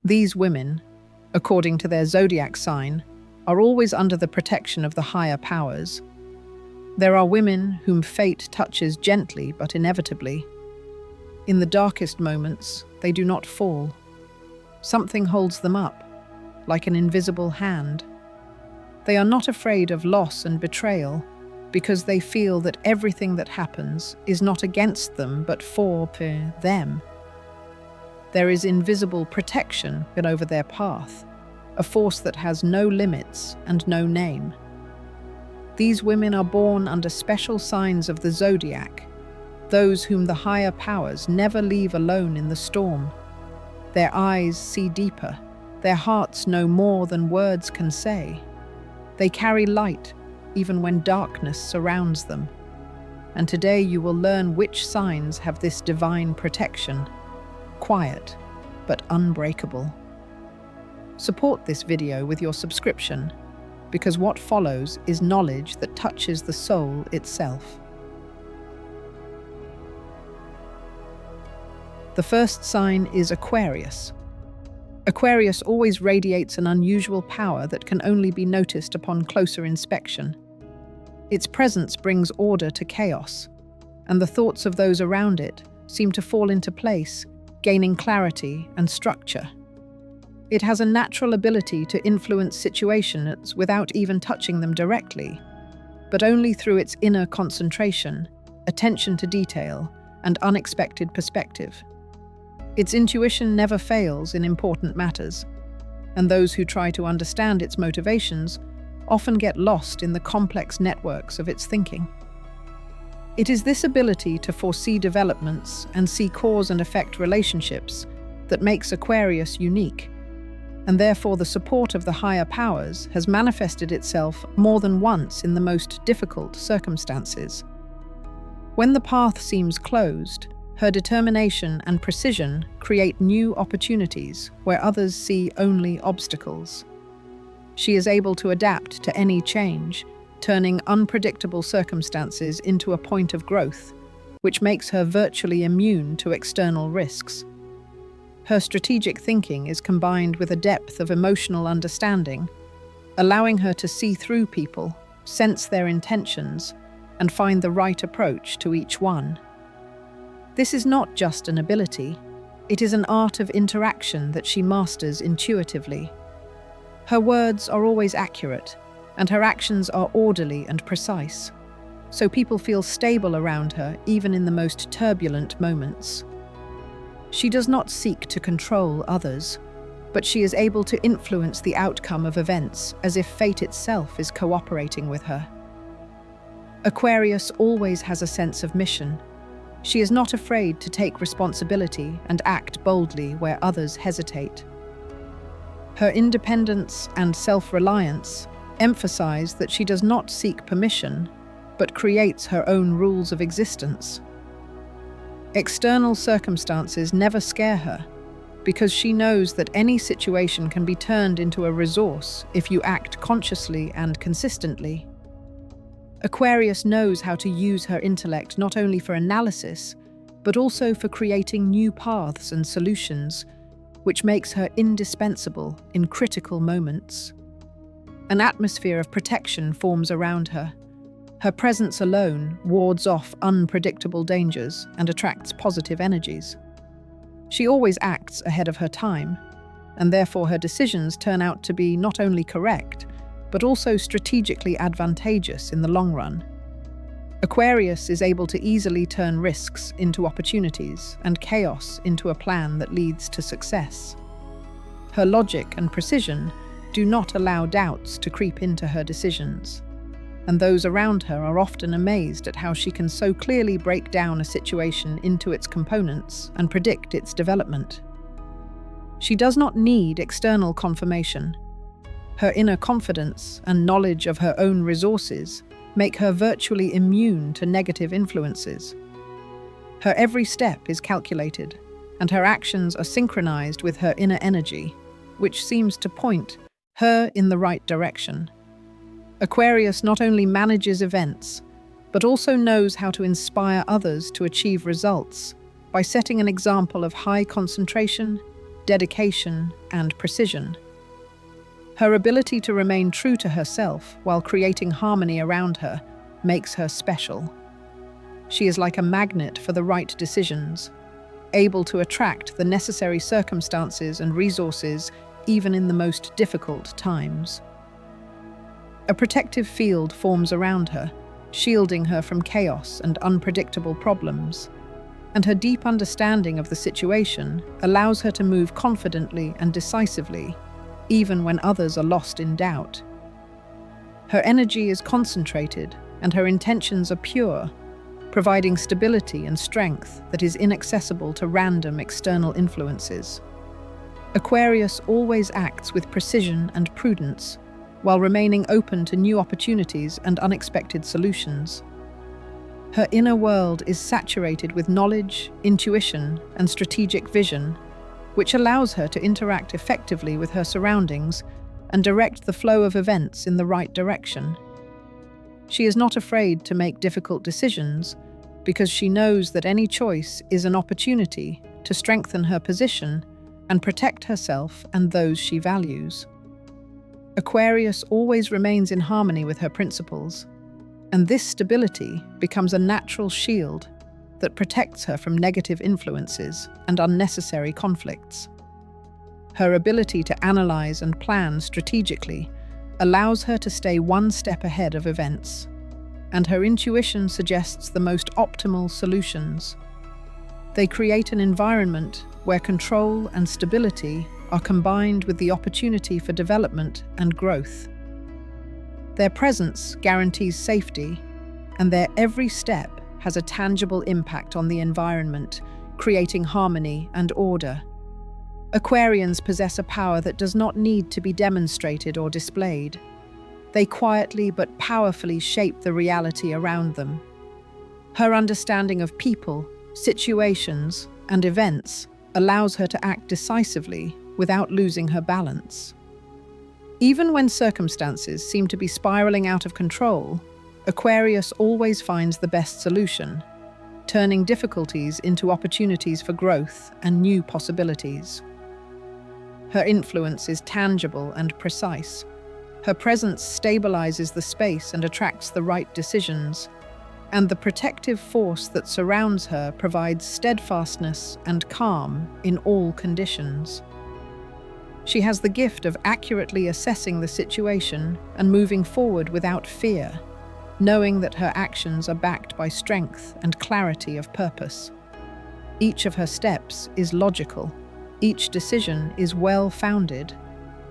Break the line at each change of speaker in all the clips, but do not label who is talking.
These women, according to their zodiac sign, are always under the protection of the higher powers. There are women whom fate touches gently but inevitably. In the darkest moments, they do not fall. Something holds them up, like an invisible hand. They are not afraid of loss and betrayal because they feel that everything that happens is not against them but for them. There is invisible protection over their path, a force that has no limits and no name. These women are born under special signs of the zodiac, those whom the higher powers never leave alone in the storm. Their eyes see deeper, their hearts know more than words can say. They carry light even when darkness surrounds them. And today you will learn which signs have this divine protection. Quiet, but unbreakable. Support this video with your subscription, because what follows is knowledge that touches the soul itself. The first sign is Aquarius. Aquarius always radiates an unusual power that can only be noticed upon closer inspection. Its presence brings order to chaos, and the thoughts of those around it seem to fall into place, gaining clarity and structure. It has a natural ability to influence situations without even touching them directly, but only through its inner concentration, attention to detail, and unexpected perspective. Its intuition never fails in important matters, and those who try to understand its motivations often get lost in the complex networks of its thinking. It is this ability to foresee developments and see cause and effect relationships that makes Aquarius unique, and therefore the support of the higher powers has manifested itself more than once in the most difficult circumstances. When the path seems closed, her determination and precision create new opportunities where others see only obstacles. She is able to adapt to any change, turning unpredictable circumstances into a point of growth, which makes her virtually immune to external risks. Her strategic thinking is combined with a depth of emotional understanding, allowing her to see through people, sense their intentions, and find the right approach to each one. This is not just an ability, it is an art of interaction that she masters intuitively. Her words are always accurate, and her actions are orderly and precise, so people feel stable around her even in the most turbulent moments. She does not seek to control others, but she is able to influence the outcome of events as if fate itself is cooperating with her. Aquarius always has a sense of mission. She is not afraid to take responsibility and act boldly where others hesitate. Her independence and self-reliance emphasize that she does not seek permission, but creates her own rules of existence. External circumstances never scare her, because she knows that any situation can be turned into a resource if you act consciously and consistently. Aquarius knows how to use her intellect not only for analysis, but also for creating new paths and solutions, which makes her indispensable in critical moments. An atmosphere of protection forms around her. Her presence alone wards off unpredictable dangers and attracts positive energies. She always acts ahead of her time, and therefore her decisions turn out to be not only correct, but also strategically advantageous in the long run. Aquarius is able to easily turn risks into opportunities and chaos into a plan that leads to success. Her logic and precision do not allow doubts to creep into her decisions, and those around her are often amazed at how she can so clearly break down a situation into its components and predict its development. She does not need external confirmation. Her inner confidence and knowledge of her own resources make her virtually immune to negative influences. Her every step is calculated, and her actions are synchronized with her inner energy, which seems to point her in the right direction. Aquarius not only manages events, but also knows how to inspire others to achieve results by setting an example of high concentration, dedication, and precision. Her ability to remain true to herself while creating harmony around her makes her special. She is like a magnet for the right decisions, able to attract the necessary circumstances and resources even in the most difficult times. A protective field forms around her, shielding her from chaos and unpredictable problems, and her deep understanding of the situation allows her to move confidently and decisively, even when others are lost in doubt. Her energy is concentrated and her intentions are pure, providing stability and strength that is inaccessible to random external influences. Aquarius always acts with precision and prudence, while remaining open to new opportunities and unexpected solutions. Her inner world is saturated with knowledge, intuition, and strategic vision, which allows her to interact effectively with her surroundings and direct the flow of events in the right direction. She is not afraid to make difficult decisions because she knows that any choice is an opportunity to strengthen her position and protect herself and those she values. Aquarius always remains in harmony with her principles, and this stability becomes a natural shield that protects her from negative influences and unnecessary conflicts. Her ability to analyze and plan strategically allows her to stay one step ahead of events, and her intuition suggests the most optimal solutions. They create an environment where control and stability are combined with the opportunity for development and growth. Their presence guarantees safety, and their every step has a tangible impact on the environment, creating harmony and order. Aquarians possess a power that does not need to be demonstrated or displayed. They quietly but powerfully shape the reality around them. Her understanding of people, situations, and events allows her to act decisively without losing her balance. Even when circumstances seem to be spiraling out of control, Aquarius always finds the best solution, turning difficulties into opportunities for growth and new possibilities. Her influence is tangible and precise. Her presence stabilizes the space and attracts the right decisions, and the protective force that surrounds her provides steadfastness and calm in all conditions. She has the gift of accurately assessing the situation and moving forward without fear, knowing that her actions are backed by strength and clarity of purpose. Each of her steps is logical, each decision is well-founded,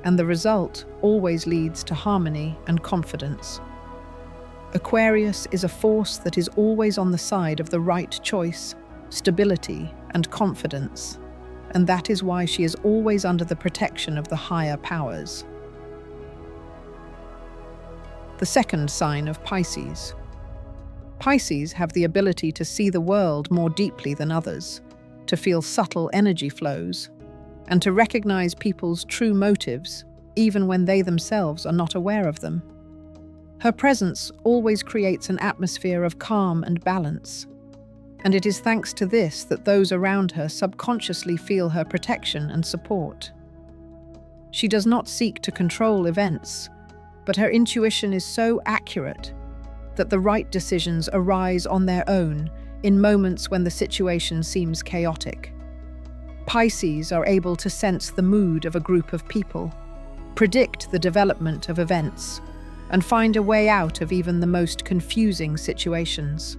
and the result always leads to harmony and confidence. Aquarius is a force that is always on the side of the right choice, stability, and confidence, and that is why she is always under the protection of the higher powers. The second sign of Pisces. Pisces have the ability to see the world more deeply than others, to feel subtle energy flows, and to recognize people's true motives, even when they themselves are not aware of them. Her presence always creates an atmosphere of calm and balance, and it is thanks to this that those around her subconsciously feel her protection and support. She does not seek to control events, but her intuition is so accurate that the right decisions arise on their own in moments when the situation seems chaotic. Pisces are able to sense the mood of a group of people, predict the development of events, and find a way out of even the most confusing situations.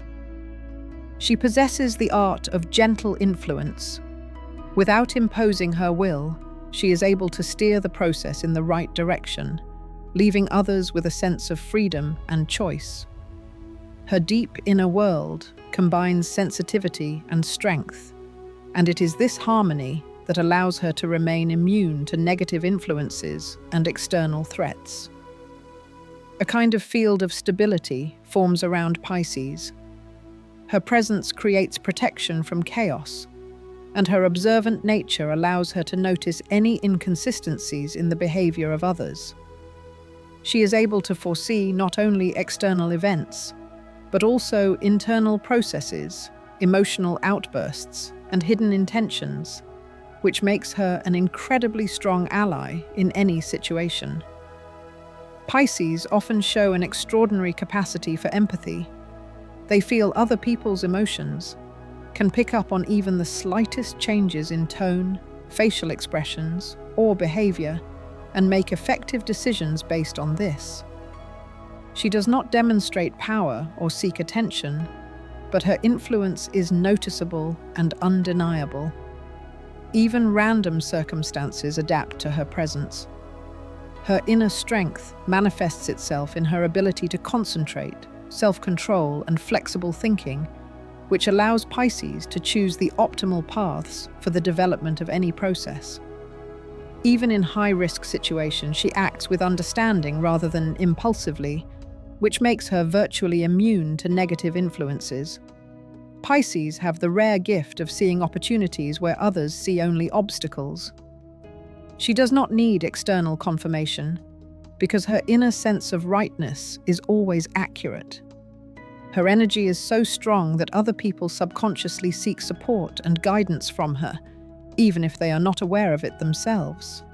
She possesses the art of gentle influence. Without imposing her will, she is able to steer the process in the right direction, leaving others with a sense of freedom and choice. Her deep inner world combines sensitivity and strength, and it is this harmony that allows her to remain immune to negative influences and external threats. A kind of field of stability forms around Pisces. Her presence creates protection from chaos, and her observant nature allows her to notice any inconsistencies in the behavior of others. She is able to foresee not only external events, but also internal processes, emotional outbursts, and hidden intentions, which makes her an incredibly strong ally in any situation. Pisces often show an extraordinary capacity for empathy. They feel other people's emotions, can pick up on even the slightest changes in tone, facial expressions, or behavior, and make effective decisions based on this. She does not demonstrate power or seek attention, but her influence is noticeable and undeniable. Even random circumstances adapt to her presence. Her inner strength manifests itself in her ability to concentrate, self-control, and flexible thinking, which allows Pisces to choose the optimal paths for the development of any process. Even in high-risk situations, she acts with understanding rather than impulsively, which makes her virtually immune to negative influences. Pisces have the rare gift of seeing opportunities where others see only obstacles. She does not need external confirmation, because her inner sense of rightness is always accurate. Her energy is so strong that other people subconsciously seek support and guidance from her, even if they are not aware of it themselves.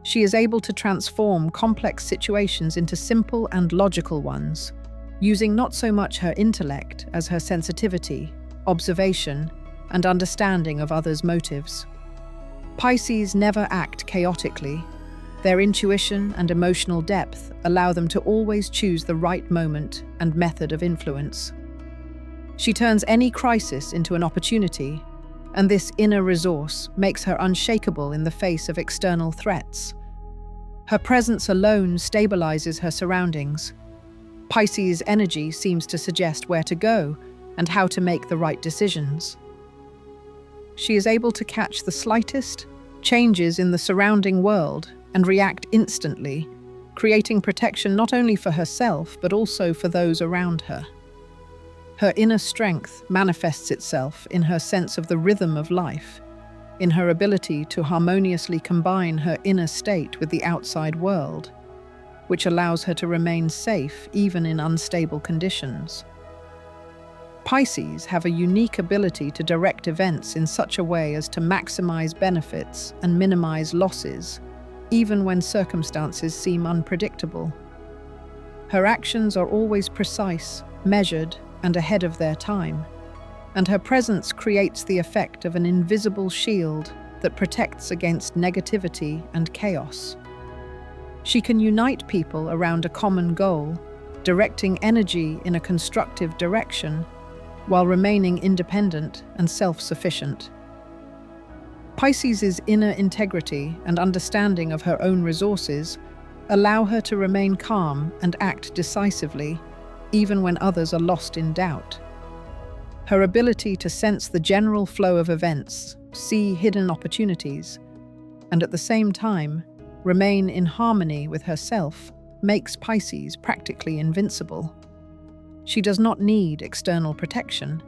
She is able to transform complex situations into simple and logical ones, using not so much her intellect as her sensitivity, observation, and understanding of others' motives. Pisces never act chaotically. Their intuition and emotional depth allow them to always choose the right moment and method of influence. She turns any crisis into an opportunity, and this inner resource makes her unshakable in the face of external threats. Her presence alone stabilizes her surroundings. Pisces' energy seems to suggest where to go and how to make the right decisions. She is able to catch the slightest changes in the surrounding world and react instantly, creating protection not only for herself but also for those around her. Her inner strength manifests itself in her sense of the rhythm of life, in her ability to harmoniously combine her inner state with the outside world, which allows her to remain safe even in unstable conditions. Pisces have a unique ability to direct events in such a way as to maximize benefits and minimize losses, even when circumstances seem unpredictable. Her actions are always precise, measured, and ahead of their time, and her presence creates the effect of an invisible shield that protects against negativity and chaos. She can unite people around a common goal, directing energy in a constructive direction, while remaining independent and self-sufficient. Pisces' inner integrity and understanding of her own resources allow her to remain calm and act decisively, even when others are lost in doubt. Her ability to sense the general flow of events, see hidden opportunities, and at the same time remain in harmony with herself makes Pisces practically invincible. She does not need external protection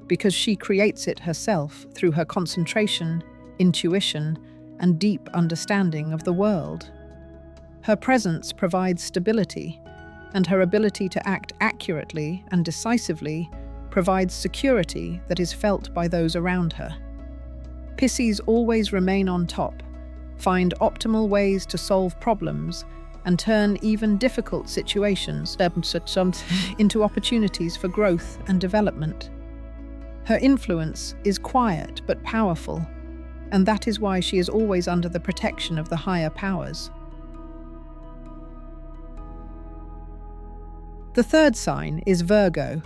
because she creates it herself through her concentration, intuition, and deep understanding of the world. Her presence provides stability, and her ability to act accurately and decisively provides security that is felt by those around her. Pisces always remain on top, find optimal ways to solve problems, and turn even difficult situations into opportunities for growth and development. Her influence is quiet but powerful, and that is why she is always under the protection of the higher powers. The third sign is Virgo.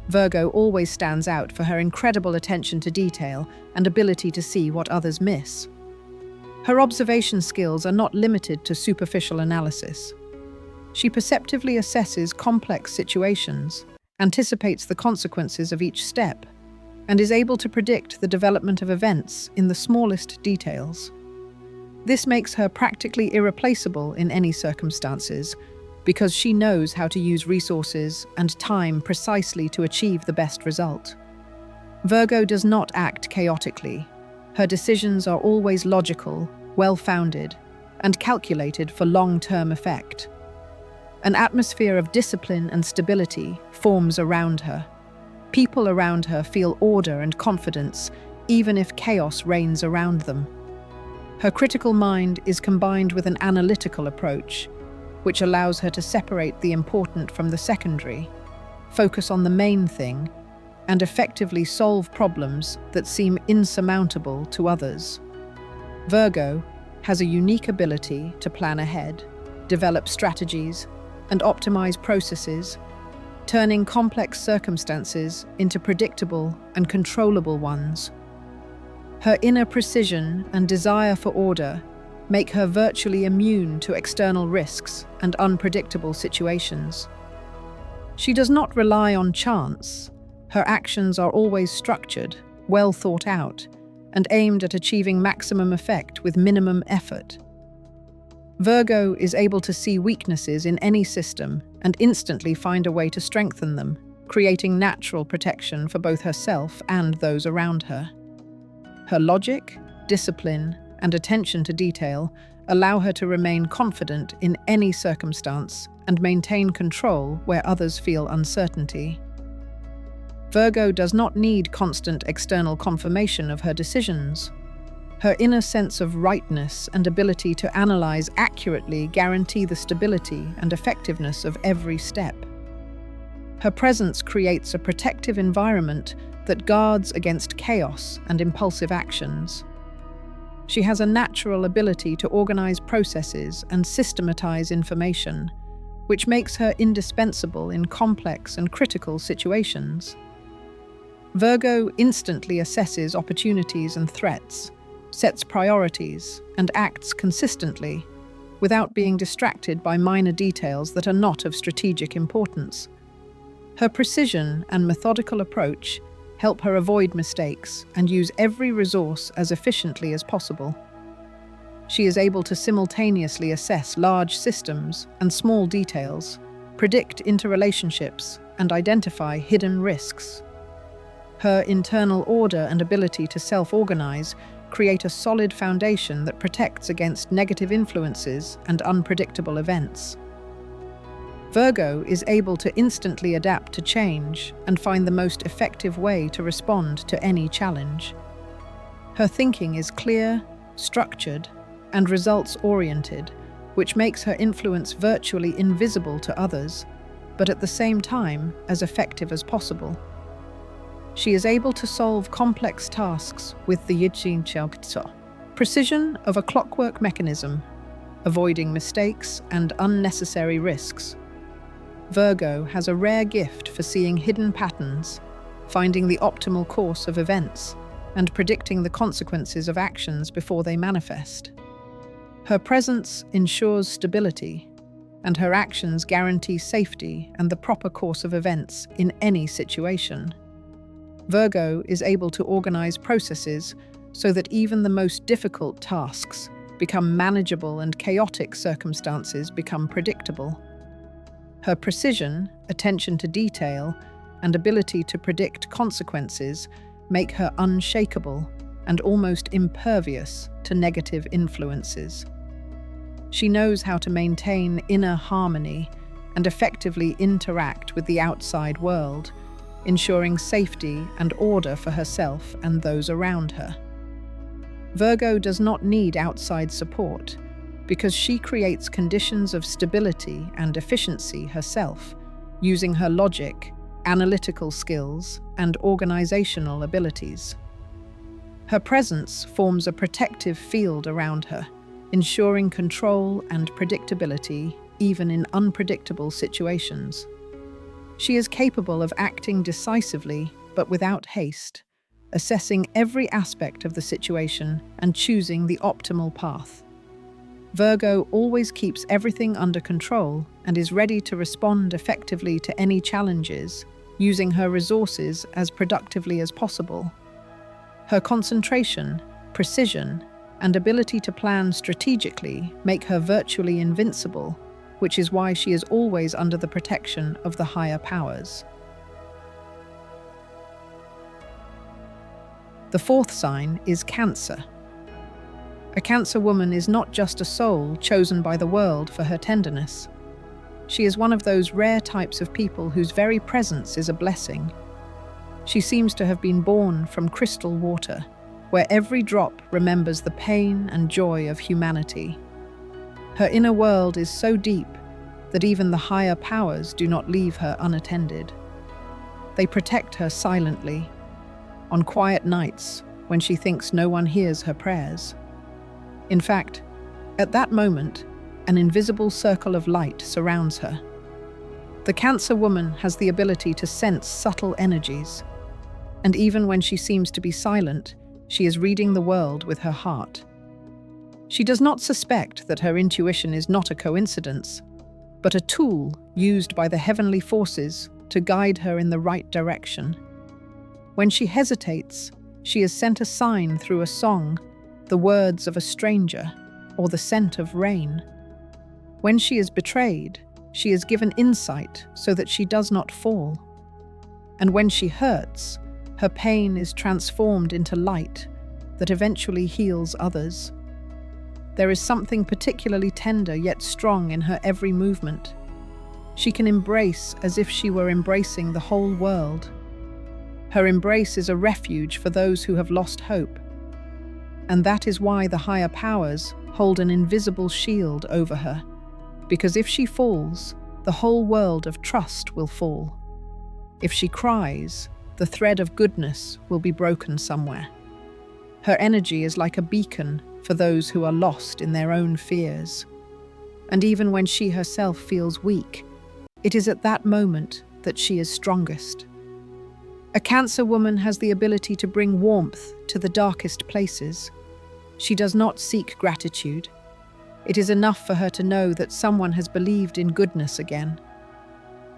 Virgo always stands out for her incredible attention to detail and ability to see what others miss. Her observation skills are not limited to superficial analysis. She perceptively assesses complex situations, anticipates the consequences of each step, and is able to predict the development of events in the smallest details. This makes her practically irreplaceable in any circumstances, because she knows how to use resources and time precisely to achieve the best result. Virgo does not act chaotically. Her decisions are always logical, well-founded, and calculated for long-term effect. An atmosphere of discipline and stability forms around her. People around her feel order and confidence, even if chaos reigns around them. Her critical mind is combined with an analytical approach, which allows her to separate the important from the secondary, focus on the main thing, and effectively solve problems that seem insurmountable to others. Virgo has a unique ability to plan ahead, develop strategies, and optimize processes, turning complex circumstances into predictable and controllable ones. Her inner precision and desire for order make her virtually immune to external risks and unpredictable situations. She does not rely on chance. Her actions are always structured, well thought out, and aimed at achieving maximum effect with minimum effort. Virgo is able to see weaknesses in any system and instantly find a way to strengthen them, creating natural protection for both herself and those around her. Her logic, discipline, and attention to detail allow her to remain confident in any circumstance and maintain control where others feel uncertainty. Virgo does not need constant external confirmation of her decisions. Her inner sense of rightness and ability to analyze accurately guarantee the stability and effectiveness of every step. Her presence creates a protective environment that guards against chaos and impulsive actions. She has a natural ability to organize processes and systematize information, which makes her indispensable in complex and critical situations. Virgo instantly assesses opportunities and threats, sets priorities, and acts consistently, without being distracted by minor details that are not of strategic importance. Her precision and methodical approach help her avoid mistakes and use every resource as efficiently as possible. She is able to simultaneously assess large systems and small details, predict interrelationships, and identify hidden risks. Her internal order and ability to self-organize create a solid foundation that protects against negative influences and unpredictable events. Virgo is able to instantly adapt to change and find the most effective way to respond to any challenge. Her thinking is clear, structured, and results-oriented, which makes her influence virtually invisible to others, but at the same time as effective as possible. She is able to solve complex tasks with the precision of a clockwork mechanism, avoiding mistakes and unnecessary risks. Virgo has a rare gift for seeing hidden patterns, finding the optimal course of events, and predicting the consequences of actions before they manifest. Her presence ensures stability, and her actions guarantee safety and the proper course of events in any situation. Virgo is able to organize processes so that even the most difficult tasks become manageable and chaotic circumstances become predictable. Her precision, attention to detail, and ability to predict consequences make her unshakable and almost impervious to negative influences. She knows how to maintain inner harmony and effectively interact with the outside world, ensuring safety and order for herself and those around her. Virgo does not need outside support because she creates conditions of stability and efficiency herself, using her logic, analytical skills, and organizational abilities. Her presence forms a protective field around her, ensuring control and predictability even in unpredictable situations. She is capable of acting decisively but without haste, assessing every aspect of the situation and choosing the optimal path. Virgo always keeps everything under control and is ready to respond effectively to any challenges, using her resources as productively as possible. Her concentration, precision, and ability to plan strategically make her virtually invincible, which is why she is always under the protection of the higher powers. The fourth sign is Cancer. A Cancer woman is not just a soul chosen by the world for her tenderness. She is one of those rare types of people whose very presence is a blessing. She seems to have been born from crystal water, where every drop remembers the pain and joy of humanity. Her inner world is so deep that even the higher powers do not leave her unattended. They protect her silently, on quiet nights when she thinks no one hears her prayers. In fact, at that moment, an invisible circle of light surrounds her. The Cancer woman has the ability to sense subtle energies, and even when she seems to be silent, she is reading the world with her heart. She does not suspect that her intuition is not a coincidence, but a tool used by the heavenly forces to guide her in the right direction. When she hesitates, she is sent a sign through a song, the words of a stranger, or the scent of rain. When she is betrayed, she is given insight so that she does not fall. And when she hurts, her pain is transformed into light that eventually heals others. There is something particularly tender yet strong in her every movement. She can embrace as if she were embracing the whole world. Her embrace is a refuge for those who have lost hope. And that is why the higher powers hold an invisible shield over her, because if she falls, the whole world of trust will fall. If she cries, the thread of goodness will be broken somewhere. Her energy is like a beacon for those who are lost in their own fears. And even when she herself feels weak, it is at that moment that she is strongest. A Cancer woman has the ability to bring warmth to the darkest places. She does not seek gratitude. It is enough for her to know that someone has believed in goodness again.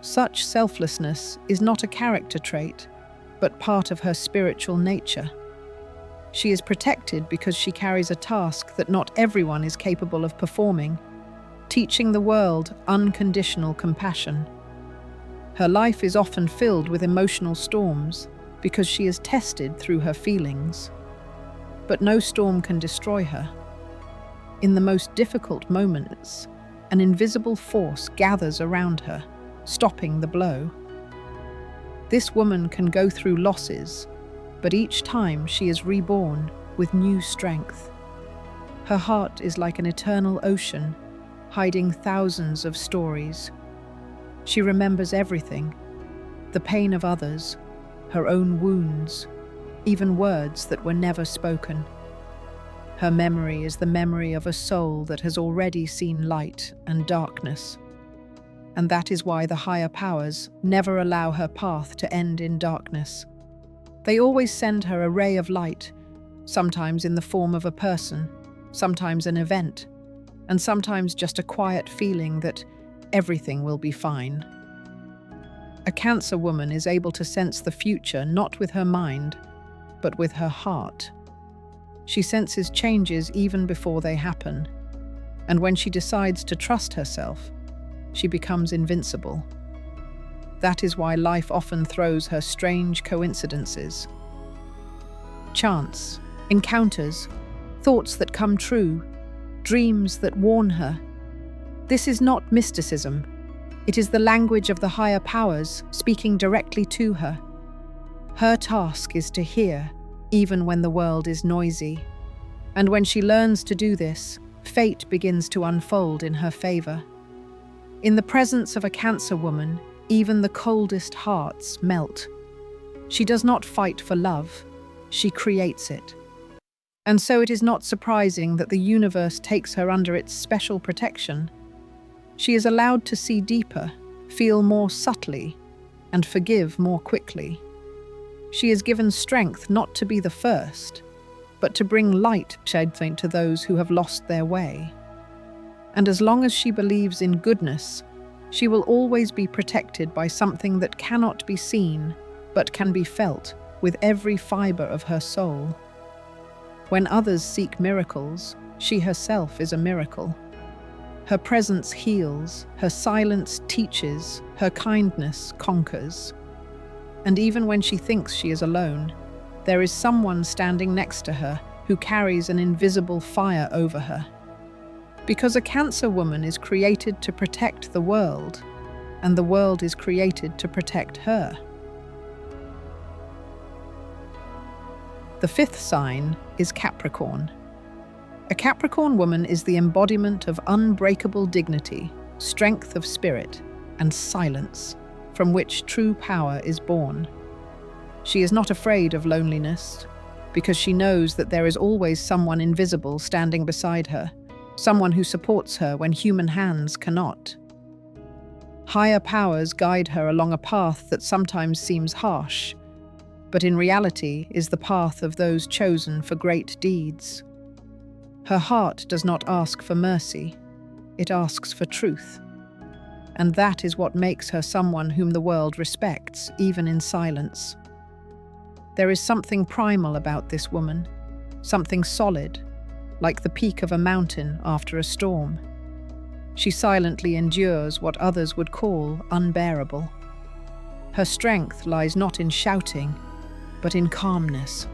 Such selflessness is not a character trait, but part of her spiritual nature. She is protected because she carries a task that not everyone is capable of performing, teaching the world unconditional compassion. Her life is often filled with emotional storms because she is tested through her feelings. But no storm can destroy her. In the most difficult moments, an invisible force gathers around her, stopping the blow. This woman can go through losses, but each time she is reborn with new strength. Her heart is like an eternal ocean, hiding thousands of stories. She remembers everything, the pain of others, her own wounds, even words that were never spoken. Her memory is the memory of a soul that has already seen light and darkness. And that is why the higher powers never allow her path to end in darkness. They always send her a ray of light, sometimes in the form of a person, sometimes an event, and sometimes just a quiet feeling that everything will be fine. A Cancer woman is able to sense the future not with her mind, but with her heart. She senses changes even before they happen, and when she decides to trust herself, she becomes invincible. That is why life often throws her strange coincidences. Chance, encounters, thoughts that come true, dreams that warn her. This is not mysticism. It is the language of the higher powers speaking directly to her. Her task is to hear, even when the world is noisy. And when she learns to do this, fate begins to unfold in her favor. In the presence of a Cancer woman, even the coldest hearts melt. She does not fight for love, she creates it. And so it is not surprising that the universe takes her under its special protection. She is allowed to see deeper, feel more subtly, and forgive more quickly. She is given strength not to be the first, but to bring light to those who have lost their way. And as long as she believes in goodness, she will always be protected by something that cannot be seen, but can be felt with every fiber of her soul. When others seek miracles, she herself is a miracle. Her presence heals, her silence teaches, her kindness conquers. And even when she thinks she is alone, there is someone standing next to her who carries an invisible fire over her. Because a Cancer woman is created to protect the world, and the world is created to protect her. The fifth sign is Capricorn. A Capricorn woman is the embodiment of unbreakable dignity, strength of spirit, and silence, from which true power is born. She is not afraid of loneliness, because she knows that there is always someone invisible standing beside her, someone who supports her when human hands cannot. Higher powers guide her along a path that sometimes seems harsh, but in reality is the path of those chosen for great deeds. Her heart does not ask for mercy, it asks for truth. And that is what makes her someone whom the world respects, even in silence. There is something primal about this woman, something solid, like the peak of a mountain after a storm. She silently endures what others would call unbearable. Her strength lies not in shouting, but in calmness.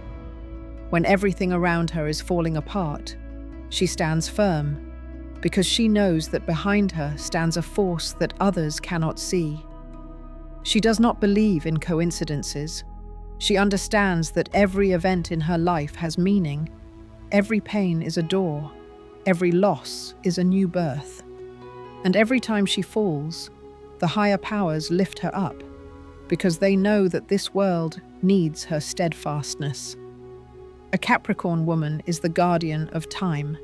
When everything around her is falling apart, she stands firm, because she knows that behind her stands a force that others cannot see. She does not believe in coincidences. She understands that every event in her life has meaning. Every pain is a door. Every loss is a new birth. And every time she falls, the higher powers lift her up, because they know that this world needs her steadfastness. A Capricorn woman is the guardian of time.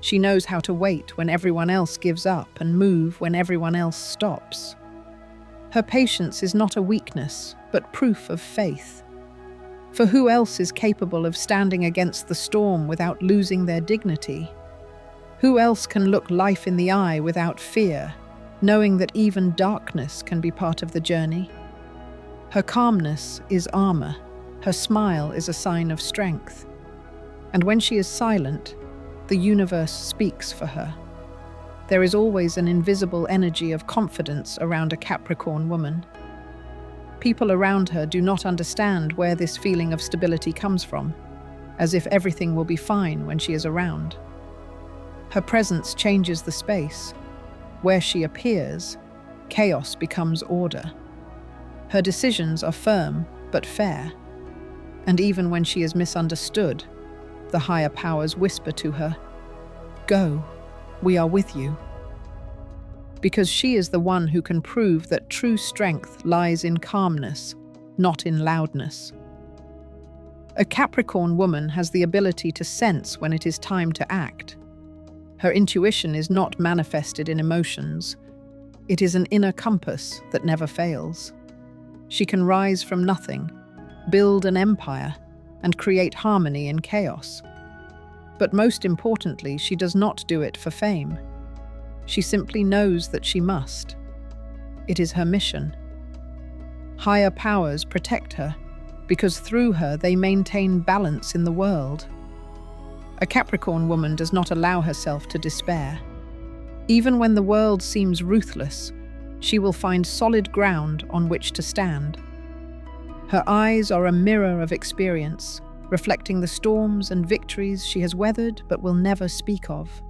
She knows how to wait when everyone else gives up and move when everyone else stops. Her patience is not a weakness, but proof of faith. For who else is capable of standing against the storm without losing their dignity? Who else can look life in the eye without fear, knowing that even darkness can be part of the journey? Her calmness is armor. Her smile is a sign of strength. And when she is silent, the universe speaks for her. There is always an invisible energy of confidence around a Capricorn woman. People around her do not understand where this feeling of stability comes from, as if everything will be fine when she is around. Her presence changes the space. Where she appears, chaos becomes order. Her decisions are firm but fair. And even when she is misunderstood, the higher powers whisper to her, "Go, we are with you." Because she is the one who can prove that true strength lies in calmness, not in loudness. A Capricorn woman has the ability to sense when it is time to act. Her intuition is not manifested in emotions. It is an inner compass that never fails. She can rise from nothing, build an empire, and create harmony in chaos. But most importantly, she does not do it for fame. She simply knows that she must. It is her mission. Higher powers protect her, because through her they maintain balance in the world. A Capricorn woman does not allow herself to despair. Even when the world seems ruthless, she will find solid ground on which to stand. Her eyes are a mirror of experience, reflecting the storms and victories she has weathered but will never speak of.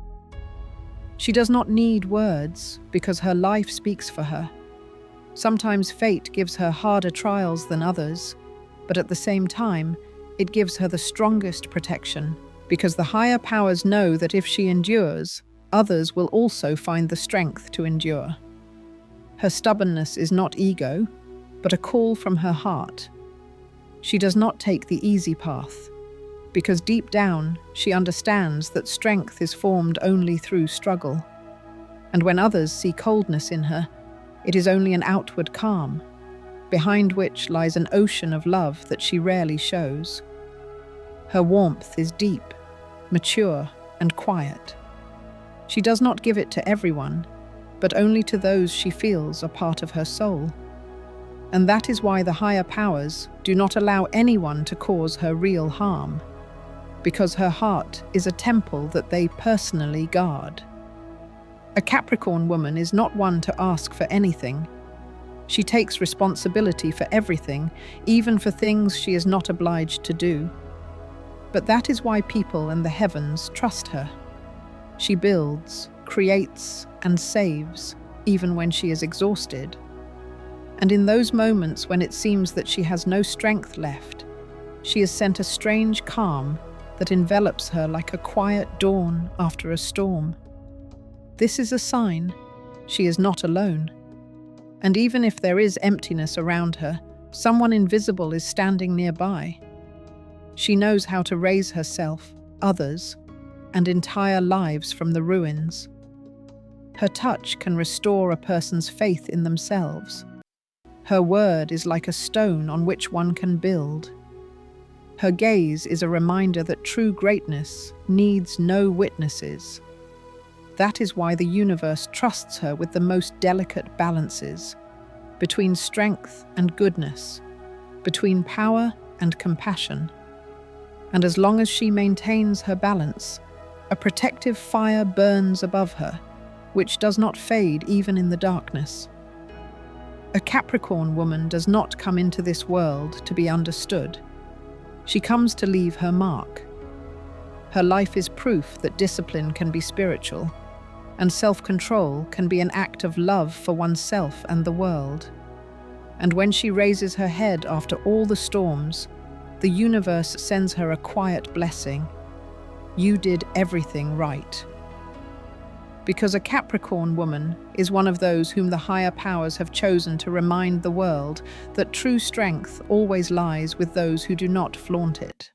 She does not need words because her life speaks for her. Sometimes fate gives her harder trials than others, but at the same time, it gives her the strongest protection because the higher powers know that if she endures, others will also find the strength to endure. Her stubbornness is not ego, but a call from her heart. She does not take the easy path, because deep down she understands that strength is formed only through struggle. And when others see coldness in her, it is only an outward calm, behind which lies an ocean of love that she rarely shows. Her warmth is deep, mature, and quiet. She does not give it to everyone, but only to those she feels are part of her soul. And that is why the higher powers do not allow anyone to cause her real harm, because her heart is a temple that they personally guard. A Capricorn woman is not one to ask for anything. She takes responsibility for everything, even for things she is not obliged to do. But that is why people and the heavens trust her. She builds, creates, and saves, even when she is exhausted. And in those moments when it seems that she has no strength left, She is sent a strange calm that envelops her like a quiet dawn after a storm. This is a sign she is not alone. And even if there is emptiness around her, someone invisible is standing nearby. She knows how to raise herself, others, and entire lives from the ruins. Her touch can restore a person's faith in themselves. Her word is like a stone on which one can build. Her gaze is a reminder that true greatness needs no witnesses. That is why the universe trusts her with the most delicate balances, between strength and goodness, between power and compassion. And as long as she maintains her balance, a protective fire burns above her, which does not fade even in the darkness. A Capricorn woman does not come into this world to be understood. She comes to leave her mark. Her life is proof that discipline can be spiritual, and self-control can be an act of love for oneself and the world. And when she raises her head after all the storms, the universe sends her a quiet blessing. You did everything right. Because a Capricorn woman is one of those whom the higher powers have chosen to remind the world that true strength always lies with those who do not flaunt it.